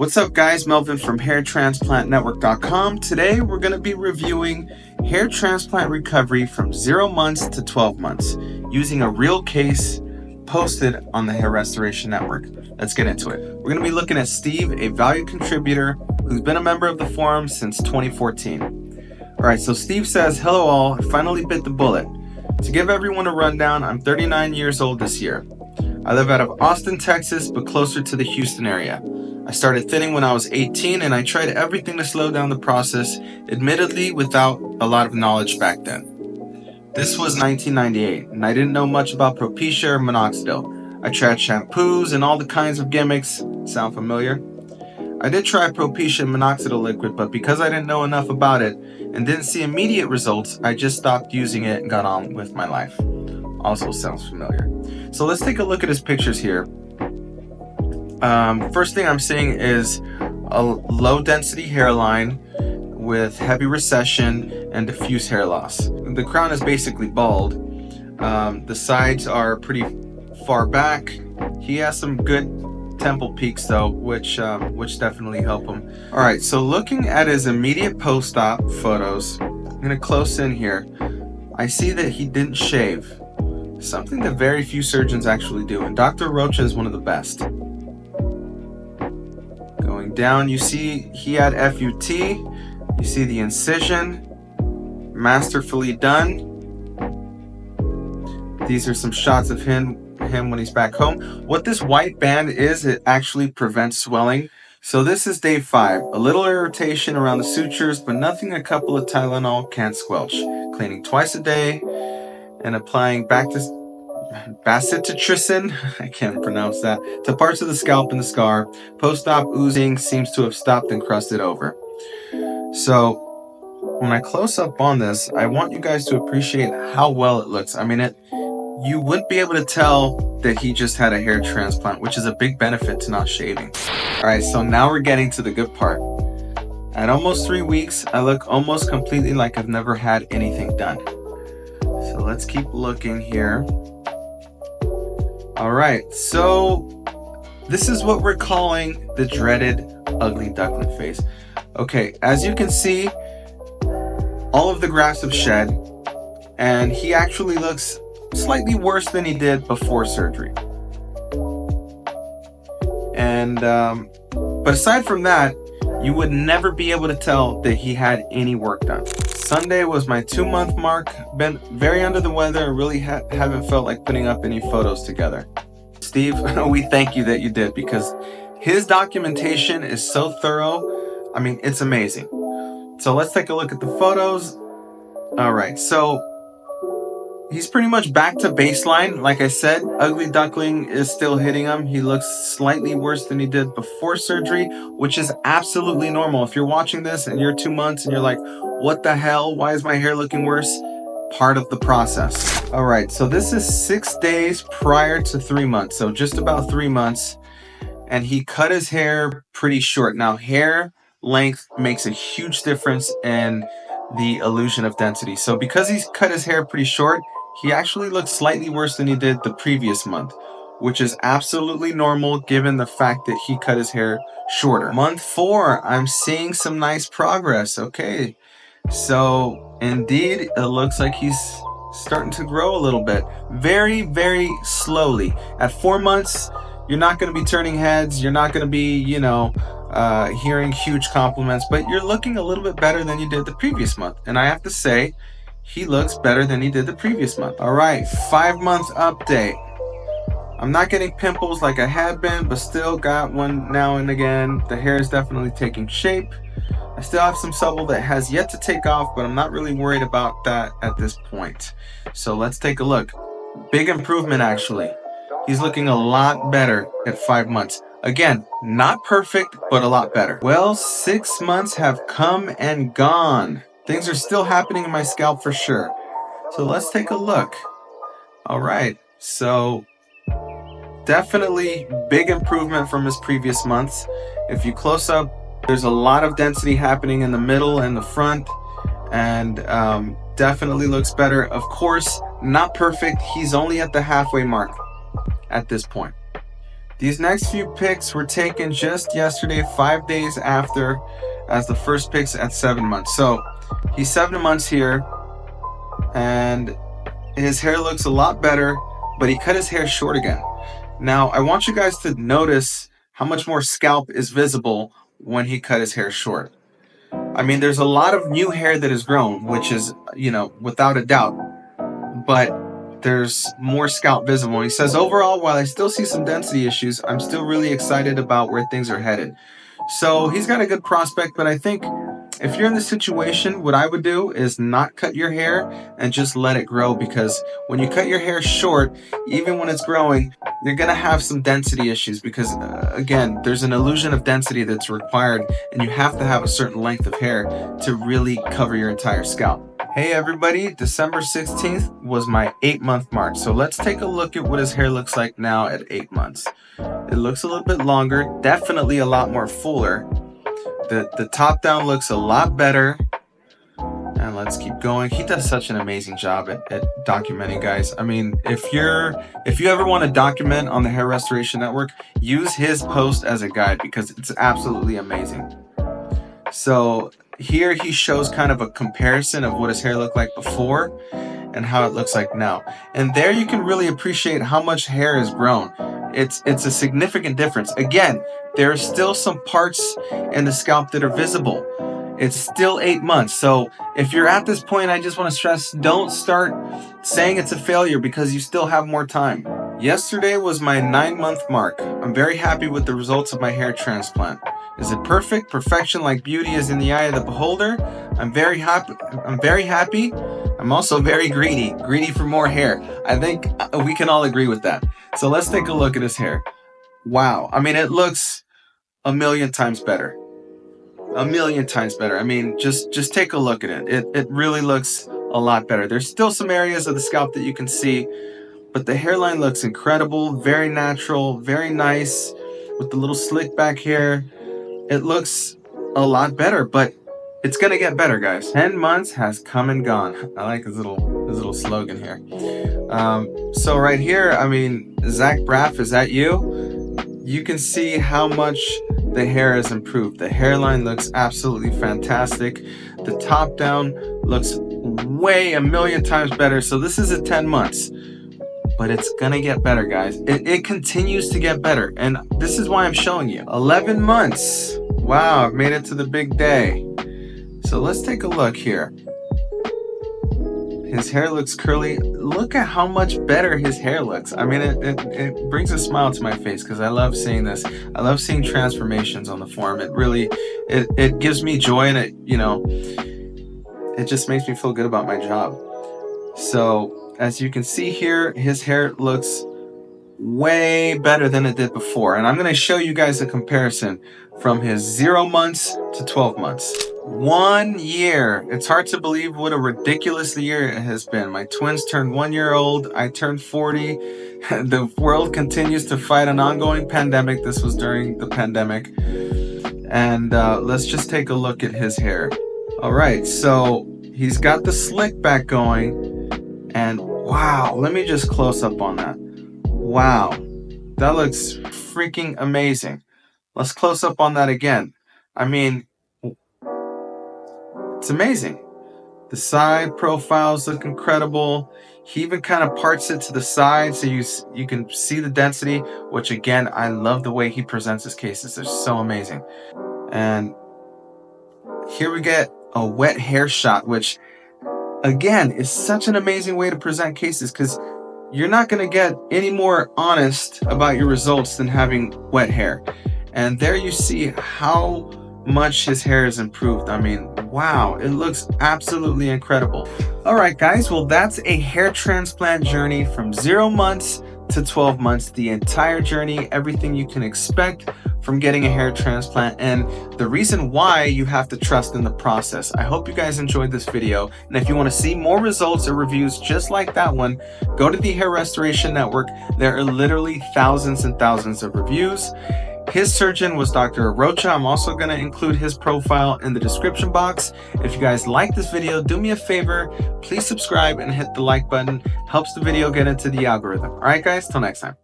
What's up guys, Melvin from hairtransplantnetwork.com. Today we're going to be reviewing hair transplant recovery from 0 months to 12 months using a real case posted on the Hair Restoration Network. Let's get into it. We're going to be looking at Steve, a valued contributor who's been a member of the forum since 2014. Alright, so Steve says, "Hello all, I finally bit the bullet. To give everyone a rundown, I'm 39 years old this year. I live out of Austin, Texas, but closer to the Houston area. I started thinning when I was 18 and I tried everything to slow down the process, admittedly without a lot of knowledge back then. This was 1998 and I didn't know much about Propecia or minoxidil. I tried shampoos and all the kinds of gimmicks. Sound familiar? I did try Propecia minoxidil liquid, but because I didn't know enough about it and didn't see immediate results, I just stopped using it and got on with my life." Also sounds familiar. So let's take a look at his pictures here. First thing I'm seeing is a low density hairline with heavy recession and diffuse hair loss. The crown is basically bald. The sides are pretty far back. He has some good temple peaks though, which definitely help him. Alright, so looking at his immediate post-op photos, I'm gonna close in here. I see that he didn't shave. Something that very few surgeons actually do, and Dr. Arocha is one of the best. Going down, you see he had FUT, you see the incision, masterfully done. These are some shots of him when he's back home. What this white band is, it actually prevents swelling. So this is day 5, a little irritation around the sutures, but nothing a couple of Tylenol can't squelch. Cleaning twice a day and applying bacitracin, I can't pronounce that, to parts of the scalp and the scar. Post-op oozing seems to have stopped and crusted over. So when I close up on this, I want you guys to appreciate how well it looks. I mean, you wouldn't be able to tell that he just had a hair transplant, which is a big benefit to not shaving. Alright, so now we're getting to the good part. At almost 3 weeks, I look almost completely like I've never had anything done. So let's keep looking here. Alright, so this is what we're calling the dreaded ugly duckling phase. Okay, as you can see, all of the grafts have shed, and he actually looks slightly worse than he did before surgery. And but aside from that, you would never be able to tell that he had any work done. Sunday was my 2-month mark. Been very under the weather and really haven't felt like putting up any photos together. Steve, we thank you that you did, because his documentation is so thorough. I mean, it's amazing. So let's take a look at the photos. Alright, so he's pretty much back to baseline. Like I said, ugly duckling is still hitting him. He looks slightly worse than he did before surgery, which is absolutely normal. If you're watching this and you're 2 months and you're like, what the hell? Why is my hair looking worse? Part of the process. Alright, so this is 6 days prior to 3 months. So just about 3 months. And he cut his hair pretty short. Now, hair length makes a huge difference in the illusion of density. So because he's cut his hair pretty short, he actually looks slightly worse than he did the previous month, which is absolutely normal given the fact that he cut his hair shorter. Month 4, I'm seeing some nice progress. Okay, so indeed, it looks like he's starting to grow a little bit. Very, very slowly. At 4 months, you're not going to be turning heads. You're not going to be, hearing huge compliments, but you're looking a little bit better than you did the previous month. And I have to say, he looks better than he did the previous month. Alright, 5-month update. I'm not getting pimples like I had been, but still got one now and again. The hair is definitely taking shape. I still have some stubble that has yet to take off, but I'm not really worried about that at this point. So let's take a look. Big improvement actually. He's looking a lot better at 5 months. Again, not perfect, but a lot better. Well, 6 months have come and gone. Things are still happening in my scalp for sure. So let's take a look. Alright, so definitely big improvement from his previous months. If you close up, there's a lot of density happening in the middle and the front, and definitely looks better. Of course, not perfect. He's only at the halfway mark at this point. These next few pics were taken just yesterday, 5 days after as the first pics at 7 months. So he's 7 months here, and his hair looks a lot better, but he cut his hair short again. Now, I want you guys to notice how much more scalp is visible when he cut his hair short. I mean, there's a lot of new hair that has grown, which is, without a doubt, but there's more scalp visible. He says, overall, while I still see some density issues, I'm still really excited about where things are headed. So he's got a good prospect, but I think if you're in this situation, what I would do is not cut your hair and just let it grow, because when you cut your hair short, even when it's growing, you're gonna have some density issues because again, there's an illusion of density that's required, and you have to have a certain length of hair to really cover your entire scalp. Hey everybody, December 16th was my 8-month mark. So let's take a look at what his hair looks like now at 8 months. It looks a little bit longer, definitely a lot more fuller. The top down looks a lot better. And let's keep going. He does such an amazing job at documenting, guys. I mean, if you ever want to document on the Hair Restoration Network, use his post as a guide because it's absolutely amazing. So here he shows kind of a comparison of what his hair looked like before and how it looks like now. And there you can really appreciate how much hair has grown. It's a significant difference. Again, there are still some parts in the scalp that are visible. It's still 8 months. So if you're at this point, I just want to stress, don't start saying it's a failure because you still have more time. Yesterday was my 9-month mark. I'm very happy with the results of my hair transplant. Is it perfect? Perfection like beauty is in the eye of the beholder. I'm very happy. I'm also very greedy for more hair. I think we can all agree with that. So let's take a look at his hair. Wow. I mean, it looks a million times better. A million times better. I mean, just take a look at it. It really looks a lot better. There's still some areas of the scalp that you can see, but the hairline looks incredible, very natural, very nice with the little slick back hair. It looks a lot better, but it's gonna get better, guys. 10 months has come and gone. I like his little slogan here. So right here, I mean, Zach Braff, is that you? You can see how much the hair has improved. The hairline looks absolutely fantastic. The top down looks way a million times better. So this is at 10 months, but it's gonna get better, guys. It continues to get better. And this is why I'm showing you. 11 months. Wow, I've made it to the big day. So let's take a look here. His hair looks curly. Look at how much better his hair looks. I mean, it brings a smile to my face because I love seeing this. I love seeing transformations on the forum. It really, it gives me joy, and it just makes me feel good about my job. So as you can see here, his hair looks way better than it did before. And I'm going to show you guys a comparison from his 0 months to 12 months. 1 year. It's hard to believe what a ridiculous year it has been. My twins turned 1 year old. I turned 40. The world continues to fight an ongoing pandemic. This was during the pandemic. And let's just take a look at his hair. All right, so he's got the slick back going. And wow, let me just close up on that. Wow, that looks freaking amazing. Let's close up on that again. I mean, it's amazing. The side profiles look incredible. He even kind of parts it to the side so you can see the density, which again, I love the way he presents his cases. They're so amazing. And here we get a wet hair shot, which again is such an amazing way to present cases because you're not going to get any more honest about your results than having wet hair. And there you see how much his hair has improved. I mean, wow, it looks absolutely incredible. All right, guys, well, that's a hair transplant journey from 0 months to 12 months, the entire journey, everything you can expect from getting a hair transplant, and the reason why you have to trust in the process. I hope you guys enjoyed this video, and if you want to see more results or reviews just like that one, go to the Hair Restoration Network. There are literally thousands and thousands of reviews. His surgeon was Dr. Arocha. I'm also going to include his profile in the description box. If you guys like this video, do me a favor, please subscribe and hit the like button. Helps the video get into the algorithm. All right, guys, till next time.